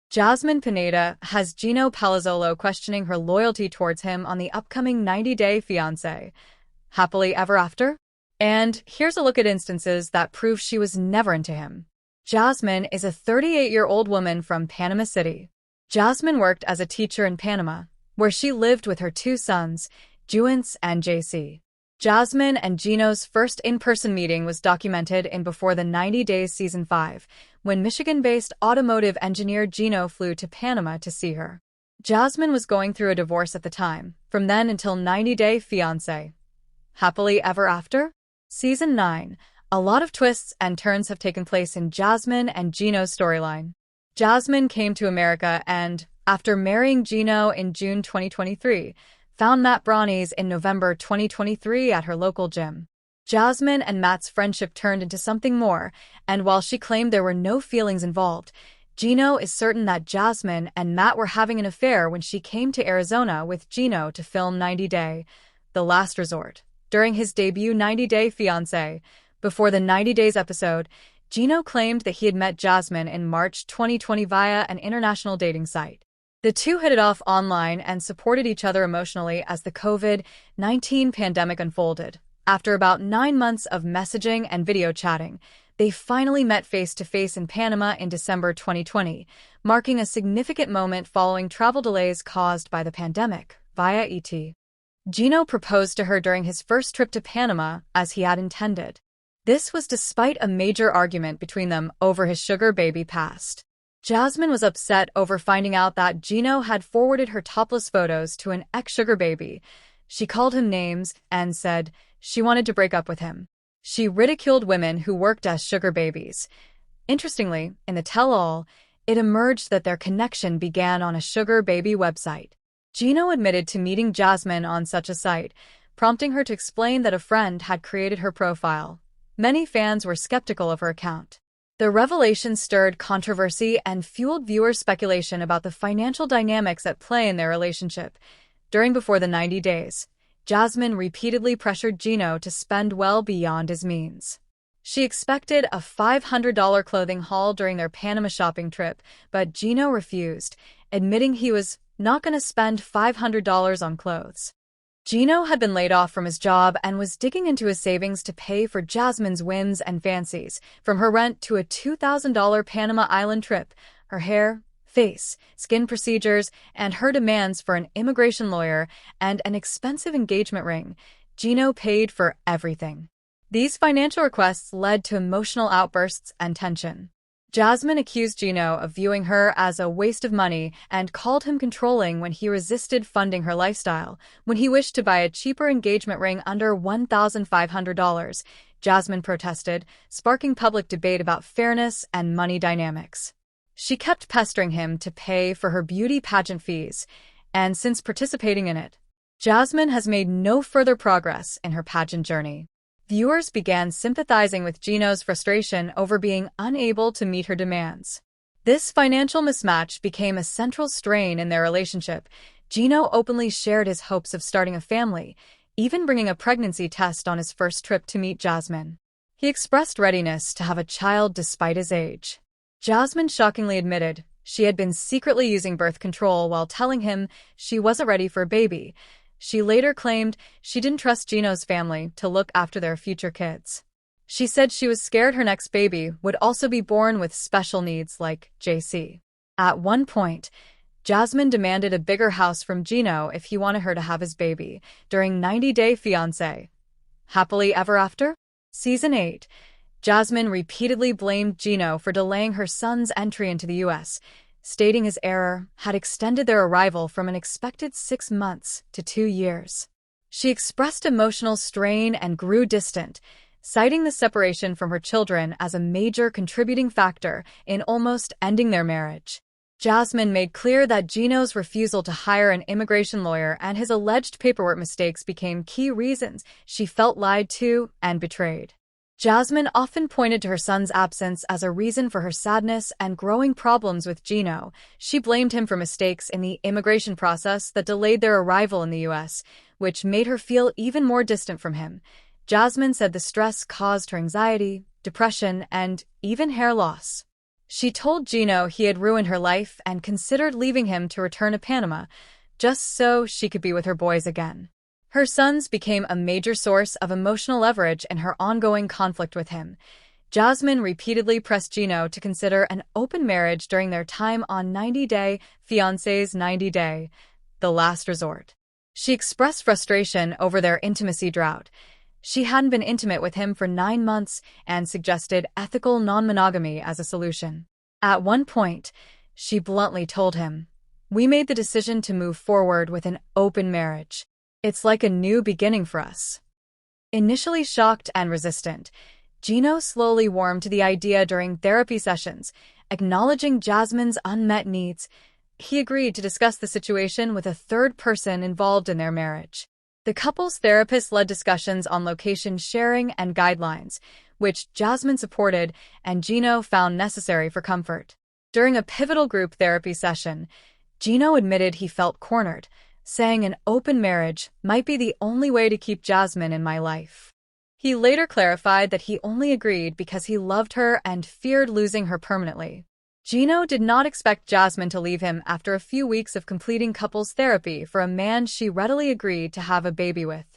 Jasmine Pineda has Gino Palazzolo questioning her loyalty towards him on the upcoming 90-day Fiancé. Happily ever after? And here's a look at instances that prove she was never into him. Jasmine is a 38-year-old woman from Panama City. Jasmine worked as a teacher in Panama, where she lived with her two sons, Juance and JC. Jasmine and Gino's first in-person meeting was documented in Before the 90 Days Season 5, when Michigan-based automotive engineer Gino flew to Panama to see her. Jasmine was going through a divorce at the time, from then until 90-day Fiancé. Happily ever after? Season 9. A lot of twists and turns have taken place in Jasmine and Gino's storyline. Jasmine came to America and, after marrying Gino in June 2023, found Matt Brownies in November 2023 at her local gym. Jasmine and Matt's friendship turned into something more, and while she claimed there were no feelings involved, Gino is certain that Jasmine and Matt were having an affair when she came to Arizona with Gino to film 90 Day, The Last Resort. During his debut 90 Day Fiancé, Before the 90 Days episode, Gino claimed that he had met Jasmine in March 2020 via an international dating site. The two hit it off online and supported each other emotionally as the COVID-19 pandemic unfolded. After about 9 months of messaging and video chatting, they finally met face-to-face in Panama in December 2020, marking a significant moment following travel delays caused by the pandemic, via ET. Gino proposed to her during his first trip to Panama, as he had intended. This was despite a major argument between them over his sugar baby past. Jasmine was upset over finding out that Gino had forwarded her topless photos to an ex-sugar baby. She called him names and said she wanted to break up with him. She ridiculed women who worked as sugar babies. Interestingly, in the tell-all, it emerged that their connection began on a sugar baby website. Gino admitted to meeting Jasmine on such a site, prompting her to explain that a friend had created her profile. Many fans were skeptical of her account. The revelation stirred controversy and fueled viewer speculation about the financial dynamics at play in their relationship. During Before the 90 Days, Jasmine repeatedly pressured Gino to spend well beyond his means. She expected a $500 clothing haul during their Panama shopping trip, but Gino refused, admitting he was not going to spend $500 on clothes. Gino had been laid off from his job and was digging into his savings to pay for Jasmine's whims and fancies, from her rent to a $2,000 Panama Island trip, her hair, face, skin procedures, and her demands for an immigration lawyer and an expensive engagement ring. Gino paid for everything. These financial requests led to emotional outbursts and tension. Jasmine accused Gino of viewing her as a waste of money and called him controlling when he resisted funding her lifestyle. When he wished to buy a cheaper engagement ring under $1,500, Jasmine protested, sparking public debate about fairness and money dynamics. She kept pestering him to pay for her beauty pageant fees, and since participating in it, Jasmine has made no further progress in her pageant journey. Viewers began sympathizing with Gino's frustration over being unable to meet her demands. This financial mismatch became a central strain in their relationship. Gino openly shared his hopes of starting a family, even bringing a pregnancy test on his first trip to meet Jasmine. He expressed readiness to have a child despite his age. Jasmine shockingly admitted she had been secretly using birth control while telling him she wasn't ready for a baby. She later claimed she didn't trust Gino's family to look after their future kids. She said she was scared her next baby would also be born with special needs like JC. At one point, Jasmine demanded a bigger house from Gino if he wanted her to have his baby during 90 Day Fiancé. Happily ever after? Season 8. Jasmine repeatedly blamed Gino for delaying her son's entry into the U.S., stating his error had extended their arrival from an expected 6 months to 2 years. She expressed emotional strain and grew distant, citing the separation from her children as a major contributing factor in almost ending their marriage. Jasmine made clear that Gino's refusal to hire an immigration lawyer and his alleged paperwork mistakes became key reasons she felt lied to and betrayed. Jasmine often pointed to her son's absence as a reason for her sadness and growing problems with Gino. She blamed him for mistakes in the immigration process that delayed their arrival in the U.S., which made her feel even more distant from him. Jasmine said the stress caused her anxiety, depression, and even hair loss. She told Gino he had ruined her life and considered leaving him to return to Panama, just so she could be with her boys again. Her sons became a major source of emotional leverage in her ongoing conflict with him. Jasmine repeatedly pressed Gino to consider an open marriage during their time on 90-day Fiancé's 90-day, the last resort. She expressed frustration over their intimacy drought. She hadn't been intimate with him for 9 months and suggested ethical non-monogamy as a solution. At one point, she bluntly told him, "We made the decision to move forward with an open marriage. It's like a new beginning for us." Initially shocked and resistant, Gino slowly warmed to the idea during therapy sessions, acknowledging Jasmine's unmet needs. He agreed to discuss the situation with a third person involved in their marriage. The couple's therapist led discussions on location sharing and guidelines, which Jasmine supported and Gino found necessary for comfort. During a pivotal group therapy session, Gino admitted he felt cornered, saying an open marriage might be the only way to keep Jasmine in my life. He later clarified that he only agreed because he loved her and feared losing her permanently. Gino did not expect Jasmine to leave him after a few weeks of completing couples therapy for a man she readily agreed to have a baby with.